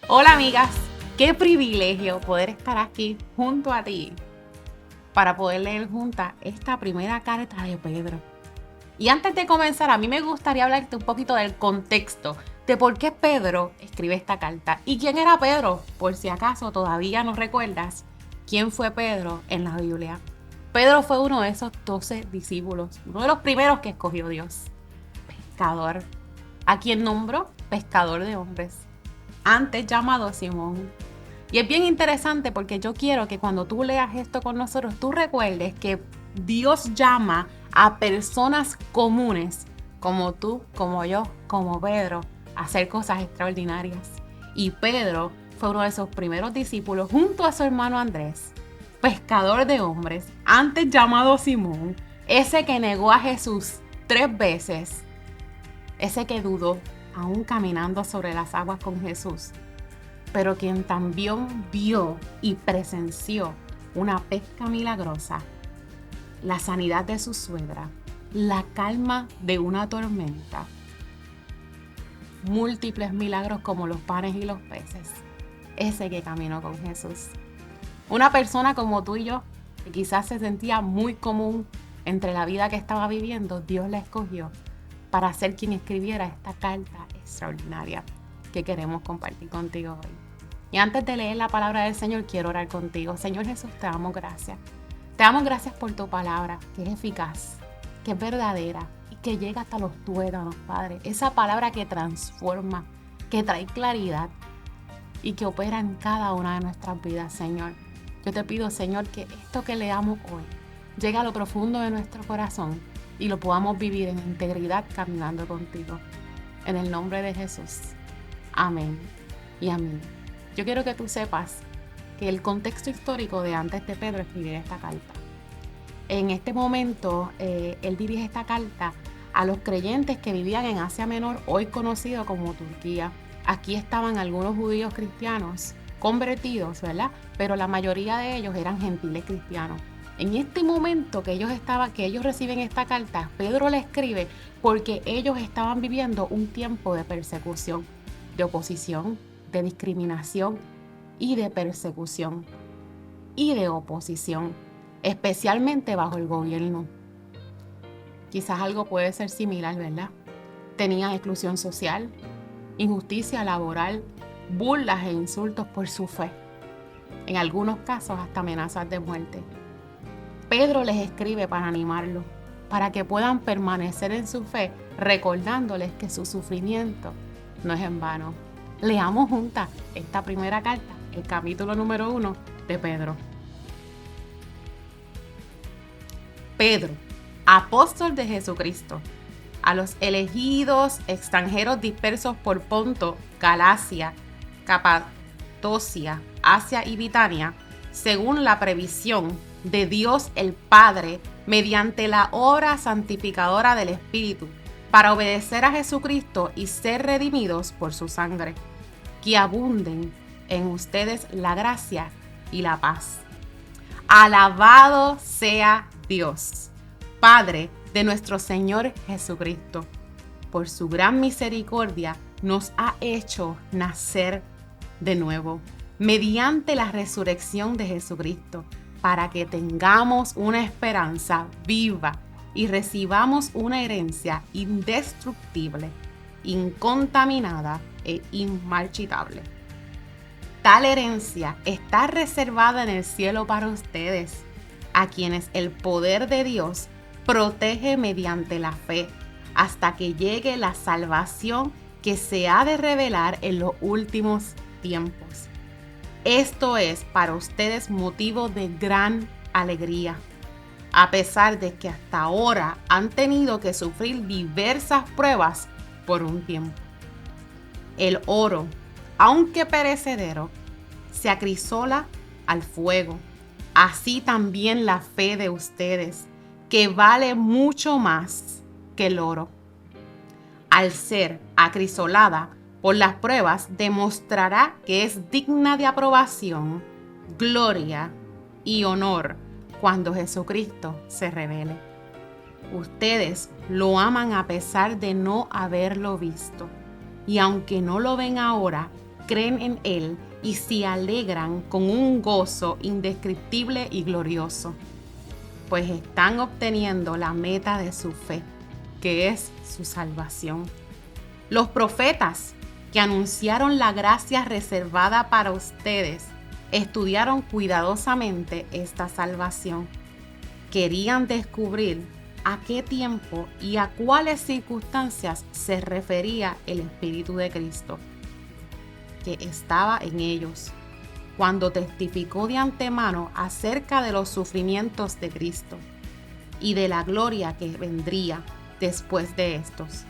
Hola amigas, qué privilegio poder estar aquí junto a ti para poder leer juntas esta primera carta de Pedro. Y antes de comenzar, a mí me gustaría hablarte un poquito del contexto de por qué Pedro escribe esta carta. ¿Y quién era Pedro? Por si acaso todavía no recuerdas quién fue Pedro en la Biblia. Pedro fue uno de esos 12 discípulos, uno de los primeros que escogió Dios. Pescador, a quien nombró pescador de hombres, antes llamado Simón. Y es bien interesante porque yo quiero que cuando tú leas esto con nosotros, tú recuerdes que Dios llama a personas comunes, como tú, como yo, como Pedro, a hacer cosas extraordinarias. Y Pedro fue uno de esos primeros discípulos junto a su hermano Andrés, pescador de hombres, antes llamado Simón, ese que negó a Jesús 3 veces, ese que dudó, aún caminando sobre las aguas con Jesús, pero quien también vio y presenció una pesca milagrosa, la sanidad de su suegra, la calma de una tormenta, múltiples milagros como los panes y los peces, ese que caminó con Jesús. Una persona como tú y yo, que quizás se sentía muy común entre la vida que estaba viviendo, Dios la escogió para ser quien escribiera esta carta extraordinaria que queremos compartir contigo hoy. Y antes de leer la palabra del Señor, quiero orar contigo. Señor Jesús, te damos gracias. Te damos gracias por tu palabra, que es eficaz, que es verdadera y que llega hasta los tuétanos, Padre. Esa palabra que transforma, que trae claridad y que opera en cada una de nuestras vidas, Señor. Yo te pido, Señor, que esto que leamos hoy llegue a lo profundo de nuestro corazón y lo podamos vivir en integridad caminando contigo. En el nombre de Jesús. Amén y amén. Yo quiero que tú sepas que el contexto histórico de antes de Pedro escribir esta carta. En este momento, él dirige esta carta a los creyentes que vivían en Asia Menor, hoy conocido como Turquía. Aquí estaban algunos judíos cristianos convertidos, ¿verdad? Pero la mayoría de ellos eran gentiles cristianos. En este momento que ellos reciben esta carta, Pedro le escribe porque ellos estaban viviendo un tiempo de persecución, de oposición, de discriminación y de persecución y de oposición, especialmente bajo el gobierno. Quizás algo puede ser similar, ¿verdad? Tenían exclusión social, injusticia laboral, burlas e insultos por su fe. En algunos casos hasta amenazas de muerte. Pedro les escribe para animarlos, para que puedan permanecer en su fe, recordándoles que su sufrimiento no es en vano. Leamos juntas esta primera carta, el capítulo número 1 de Pedro. Pedro, apóstol de Jesucristo, a los elegidos extranjeros dispersos por Ponto, Galacia, Capadocia, Asia y Bitinia, según la previsión de Dios el Padre, mediante la obra santificadora del Espíritu, para obedecer a Jesucristo y ser redimidos por su sangre. Que abunden en ustedes la gracia y la paz. Alabado sea Dios, Padre de nuestro Señor Jesucristo. Por su gran misericordia nos ha hecho nacer de nuevo, mediante la resurrección de Jesucristo, para que tengamos una esperanza viva y recibamos una herencia indestructible, incontaminada e inmarchitable. Tal herencia está reservada en el cielo para ustedes, a quienes el poder de Dios protege mediante la fe, hasta que llegue la salvación que se ha de revelar en los últimos tiempos. Esto es para ustedes motivo de gran alegría, a pesar de que hasta ahora han tenido que sufrir diversas pruebas por un tiempo. El oro, aunque perecedero, se acrisola al fuego. Así también la fe de ustedes, que vale mucho más que el oro. Al ser acrisolada por las pruebas, demostrará que es digna de aprobación, gloria y honor cuando Jesucristo se revele. Ustedes lo aman a pesar de no haberlo visto, y aunque no lo ven ahora, creen en Él y se alegran con un gozo indescriptible y glorioso, pues están obteniendo la meta de su fe, que es su salvación. Los profetas que anunciaron la gracia reservada para ustedes estudiaron cuidadosamente esta salvación. Querían descubrir a qué tiempo y a cuáles circunstancias se refería el Espíritu de Cristo, que estaba en ellos, cuando testificó de antemano acerca de los sufrimientos de Cristo y de la gloria que vendría después de estos.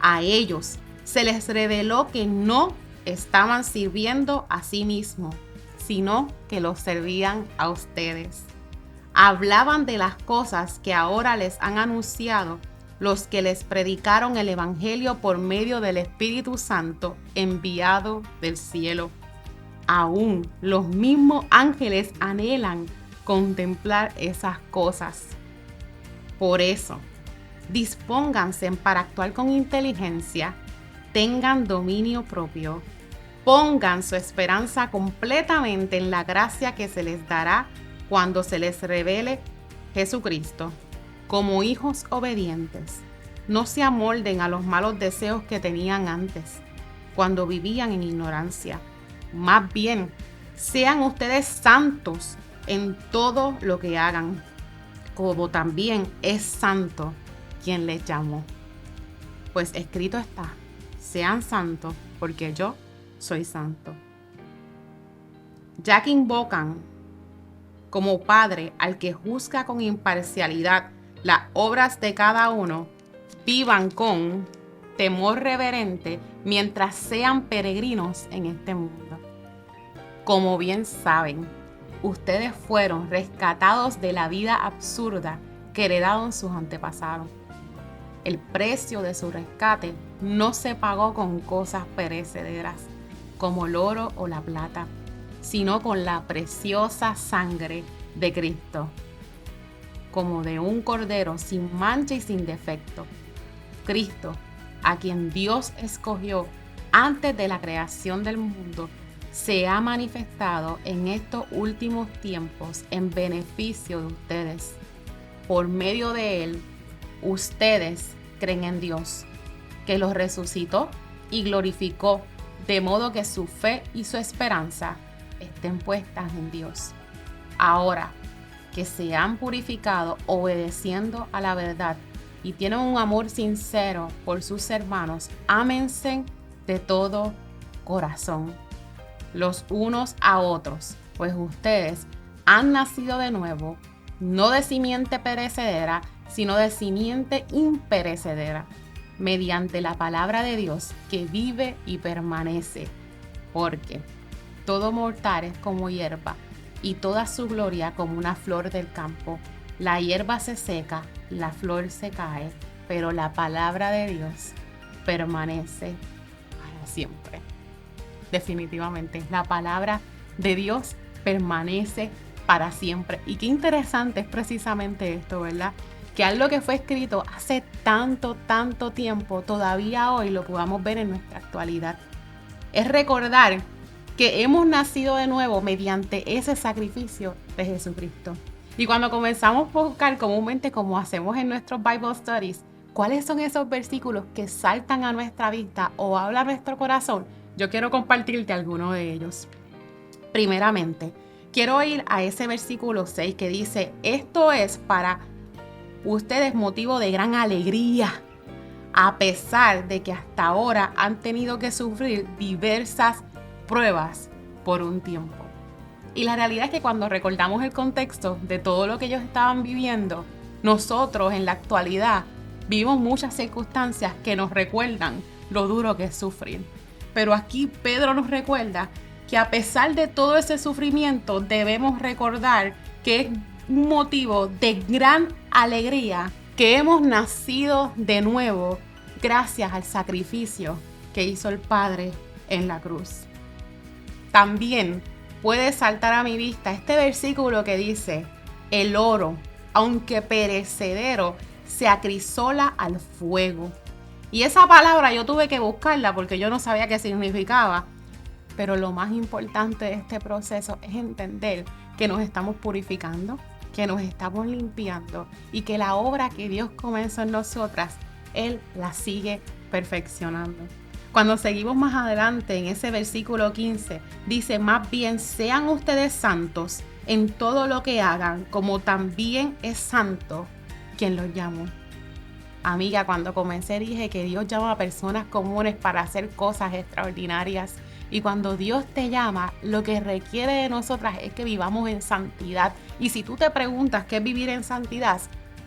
A ellos se les reveló que no estaban sirviendo a sí mismos, sino que los servían a ustedes. Hablaban de las cosas que ahora les han anunciado los que les predicaron el Evangelio por medio del Espíritu Santo enviado del cielo. Aún los mismos ángeles anhelan contemplar esas cosas. Por eso, dispónganse para actuar con inteligencia, tengan dominio propio, pongan su esperanza completamente en la gracia que se les dará cuando se les revele Jesucristo. Como hijos obedientes, no se amolden a los malos deseos que tenían antes, cuando vivían en ignorancia. Más bien, sean ustedes santos en todo lo que hagan, como también es santo quien les llamó. Pues escrito está, sean santos, porque yo soy santo. Ya que invocan como Padre al que juzga con imparcialidad las obras de cada uno, vivan con temor reverente mientras sean peregrinos en este mundo. Como bien saben, ustedes fueron rescatados de la vida absurda que heredaron sus antepasados. El precio de su rescate no se pagó con cosas perecederas, como el oro o la plata, sino con la preciosa sangre de Cristo, como de un cordero sin mancha y sin defecto. Cristo, a quien Dios escogió antes de la creación del mundo, se ha manifestado en estos últimos tiempos en beneficio de ustedes. Por medio de Él, ustedes creen en Dios, que los resucitó y glorificó, de modo que su fe y su esperanza estén puestas en Dios. Ahora que se han purificado obedeciendo a la verdad y tienen un amor sincero por sus hermanos, ámense de todo corazón los unos a otros, pues ustedes han nacido de nuevo, no de simiente perecedera, sino de simiente imperecedera, mediante la palabra de Dios que vive y permanece. Porque todo mortal es como hierba, y toda su gloria como una flor del campo. La hierba se seca, la flor se cae, pero la palabra de Dios permanece para siempre. Definitivamente, la palabra de Dios permanece para siempre. Y qué interesante es precisamente esto, ¿verdad? Que algo que fue escrito hace tanto tiempo, todavía hoy lo podamos ver en nuestra actualidad. Es recordar que hemos nacido de nuevo mediante ese sacrificio de Jesucristo. Y cuando comenzamos a buscar comúnmente, como hacemos en nuestros Bible Studies, cuáles son esos versículos que saltan a nuestra vista o hablan a nuestro corazón, yo quiero compartirte alguno de ellos. Primeramente, quiero ir a ese versículo 6 que dice: esto es para ustedes motivo de gran alegría, a pesar de que hasta ahora han tenido que sufrir diversas pruebas por un tiempo. Y la realidad es que cuando recordamos el contexto de todo lo que ellos estaban viviendo, nosotros en la actualidad vivimos muchas circunstancias que nos recuerdan lo duro que es sufrir. Pero aquí Pedro nos recuerda que a pesar de todo ese sufrimiento, debemos recordar que es un motivo de gran alegría que hemos nacido de nuevo gracias al sacrificio que hizo el Padre en la cruz. También puede saltar a mi vista este versículo que dice: el oro, aunque perecedero, se acrisola al fuego. Y esa palabra yo tuve que buscarla porque yo no sabía qué significaba. Pero lo más importante de este proceso es entender que nos estamos purificando, que nos estamos limpiando y que la obra que Dios comenzó en nosotras, Él la sigue perfeccionando. Cuando seguimos más adelante en ese versículo 15, dice: más bien sean ustedes santos en todo lo que hagan, como también es santo quien los llamó. Amiga, cuando comencé dije que Dios llama a personas comunes para hacer cosas extraordinarias. Y cuando Dios te llama, lo que requiere de nosotras es que vivamos en santidad. Y si tú te preguntas qué es vivir en santidad,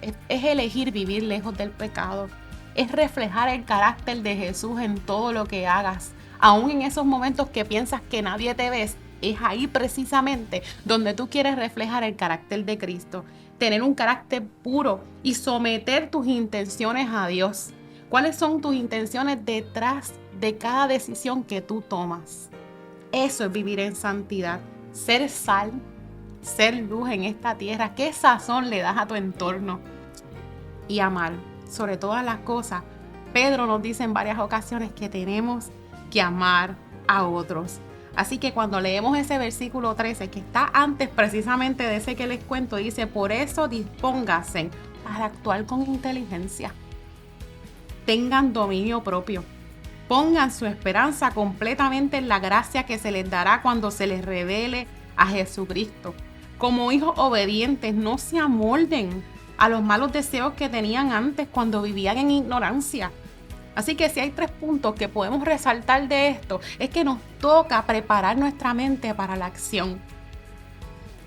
es elegir vivir lejos del pecado. Es reflejar el carácter de Jesús en todo lo que hagas. Aún en esos momentos que piensas que nadie te ve, es ahí precisamente donde tú quieres reflejar el carácter de Cristo. Tener un carácter puro y someter tus intenciones a Dios. ¿Cuáles son tus intenciones detrás de cada decisión que tú tomas? Eso es vivir en santidad. Ser sal, ser luz en esta tierra. ¿Qué sazón le das a tu entorno? Y amar. Sobre todas las cosas, Pedro nos dice en varias ocasiones que tenemos que amar a otros. Así que cuando leemos ese versículo 13, que está antes precisamente de ese que les cuento, dice: por eso dispónganse para actuar con inteligencia. Tengan dominio propio. Pongan su esperanza completamente en la gracia que se les dará cuando se les revele a Jesucristo. Como hijos obedientes, no se amolden a los malos deseos que tenían antes cuando vivían en ignorancia. Así que si hay 3 puntos que podemos resaltar de esto, es que nos toca preparar nuestra mente para la acción,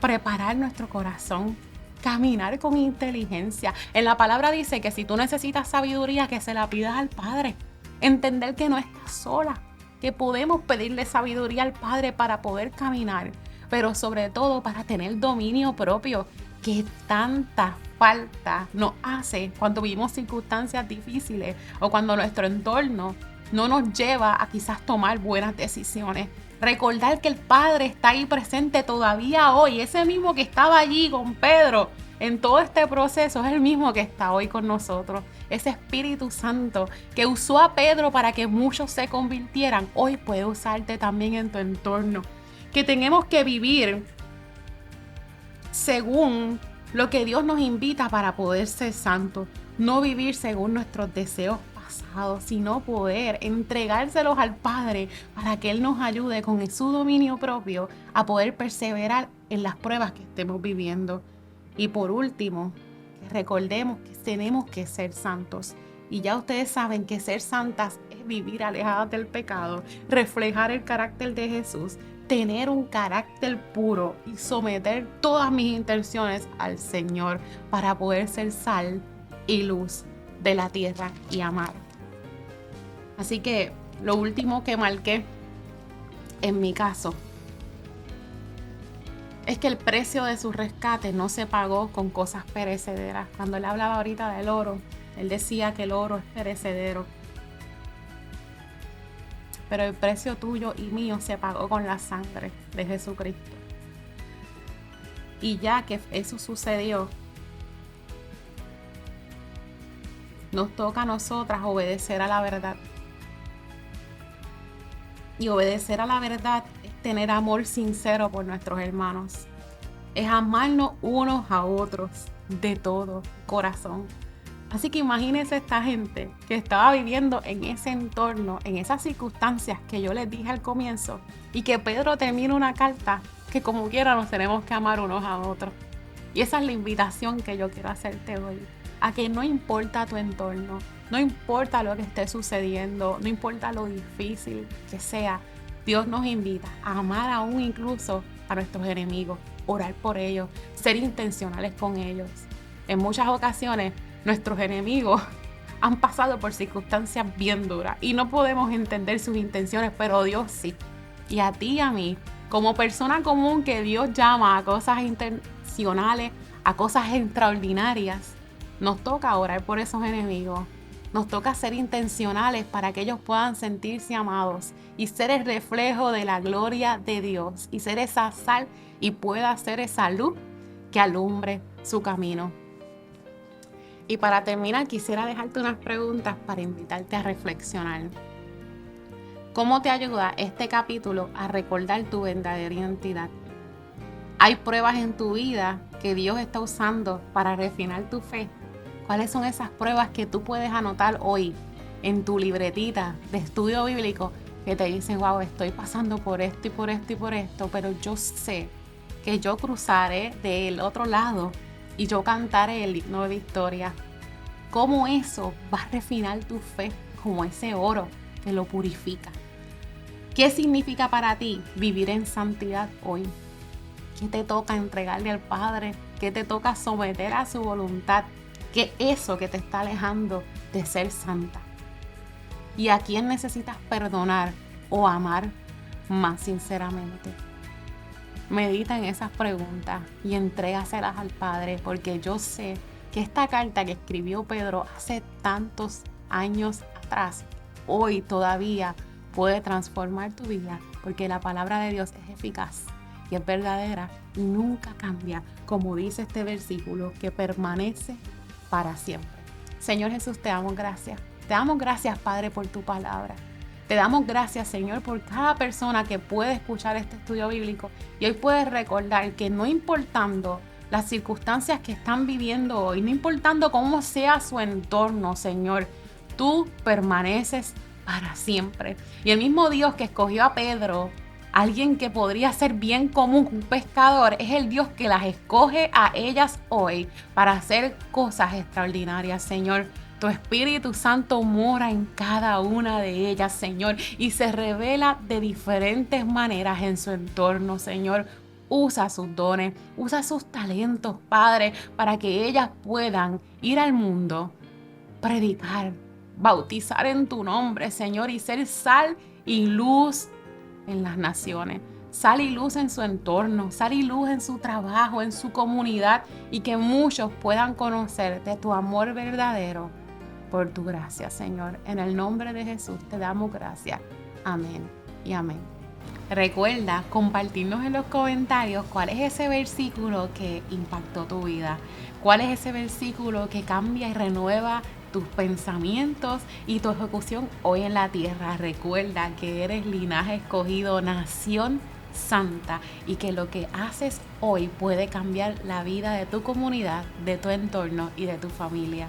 preparar nuestro corazón, caminar con inteligencia. En la palabra dice que si tú necesitas sabiduría, que se la pidas al Padre. Entender que no estás sola, que podemos pedirle sabiduría al Padre para poder caminar, pero sobre todo para tener dominio propio, que tanta falta nos hace cuando vivimos circunstancias difíciles o cuando nuestro entorno no nos lleva a quizás tomar buenas decisiones. Recordar que el Padre está ahí presente todavía hoy, ese mismo que estaba allí con Pedro en todo este proceso es el mismo que está hoy con nosotros. Ese Espíritu Santo que usó a Pedro para que muchos se convirtieran, hoy puede usarte también en tu entorno. Que tenemos que vivir según lo que Dios nos invita para poder ser santos, no vivir según nuestros deseos pasados, sino poder entregárselos al Padre para que Él nos ayude con su dominio propio a poder perseverar en las pruebas que estemos viviendo. Y por último, recordemos que tenemos que ser santos. Y ya ustedes saben que ser santas es vivir alejadas del pecado, reflejar el carácter de Jesús, tener un carácter puro y someter todas mis intenciones al Señor para poder ser sal y luz de la tierra y amar. Así que lo último que marqué en mi caso es que el precio de su rescate no se pagó con cosas perecederas. Cuando él hablaba ahorita del oro, él decía que el oro es perecedero. Pero el precio tuyo y mío se pagó con la sangre de Jesucristo. Y ya que eso sucedió, nos toca a nosotras obedecer a la verdad. Y obedecer a la verdad es tener amor sincero por nuestros hermanos. Es amarnos unos a otros de todo corazón. Así que imagínense esta gente que estaba viviendo en ese entorno, en esas circunstancias que yo les dije al comienzo, y que Pedro termina una carta que como quiera nos tenemos que amar unos a otros. Y esa es la invitación que yo quiero hacerte hoy, a que no importa tu entorno, no importa lo que esté sucediendo, no importa lo difícil que sea, Dios nos invita a amar aún incluso a nuestros enemigos, orar por ellos, ser intencionales con ellos. En muchas ocasiones, nuestros enemigos han pasado por circunstancias bien duras y no podemos entender sus intenciones, pero Dios sí. Y a ti y a mí, como persona común que Dios llama a cosas intencionales, a cosas extraordinarias, nos toca orar por esos enemigos. Nos toca ser intencionales para que ellos puedan sentirse amados y ser el reflejo de la gloria de Dios y ser esa sal y pueda ser esa luz que alumbre su camino. Y para terminar, quisiera dejarte unas preguntas para invitarte a reflexionar. ¿Cómo te ayuda este capítulo a recordar tu verdadera identidad? Hay pruebas en tu vida que Dios está usando para refinar tu fe. ¿Cuáles son esas pruebas que tú puedes anotar hoy en tu libretita de estudio bíblico que te dicen, wow, estoy pasando por esto y por esto y por esto, pero yo sé que yo cruzaré del otro lado y yo cantaré el himno de victoria? ¿Cómo eso va a refinar tu fe como ese oro que lo purifica? ¿Qué significa para ti vivir en santidad hoy? ¿Qué te toca entregarle al Padre? ¿Qué te toca someter a su voluntad? ¿Qué es eso que te está alejando de ser santa? ¿Y a quién necesitas perdonar o amar más sinceramente? Medita en esas preguntas y entrégaselas al Padre, porque yo sé que esta carta que escribió Pedro hace tantos años atrás, hoy todavía puede transformar tu vida, porque la palabra de Dios es eficaz y es verdadera y nunca cambia, como dice este versículo, que permanece para siempre. Señor Jesús, te damos gracias. Te damos gracias, Padre, por tu palabra. Te damos gracias, Señor, por cada persona que puede escuchar este estudio bíblico y hoy puede recordar que no importando las circunstancias que están viviendo hoy, no importando cómo sea su entorno, Señor, tú permaneces para siempre. Y el mismo Dios que escogió a Pedro, alguien que podría ser bien común, un pescador, es el Dios que las escoge a ellas hoy para hacer cosas extraordinarias, Señor. Tu Espíritu Santo mora en cada una de ellas, Señor, y se revela de diferentes maneras en su entorno, Señor. Usa sus dones, usa sus talentos, Padre, para que ellas puedan ir al mundo, predicar, bautizar en tu nombre, Señor, y ser sal y luz en las naciones. Sal y luz en su entorno, sal y luz en su trabajo, en su comunidad, y que muchos puedan conocer de tu amor verdadero por tu gracia, Señor. En el nombre de Jesús te damos gracias. Amén y amén. Recuerda compartirnos en los comentarios cuál es ese versículo que impactó tu vida, cuál es ese versículo que cambia y renueva tus pensamientos y tu ejecución hoy en la tierra. Recuerda que eres linaje escogido, nación santa, y que lo que haces hoy puede cambiar la vida de tu comunidad, de tu entorno y de tu familia.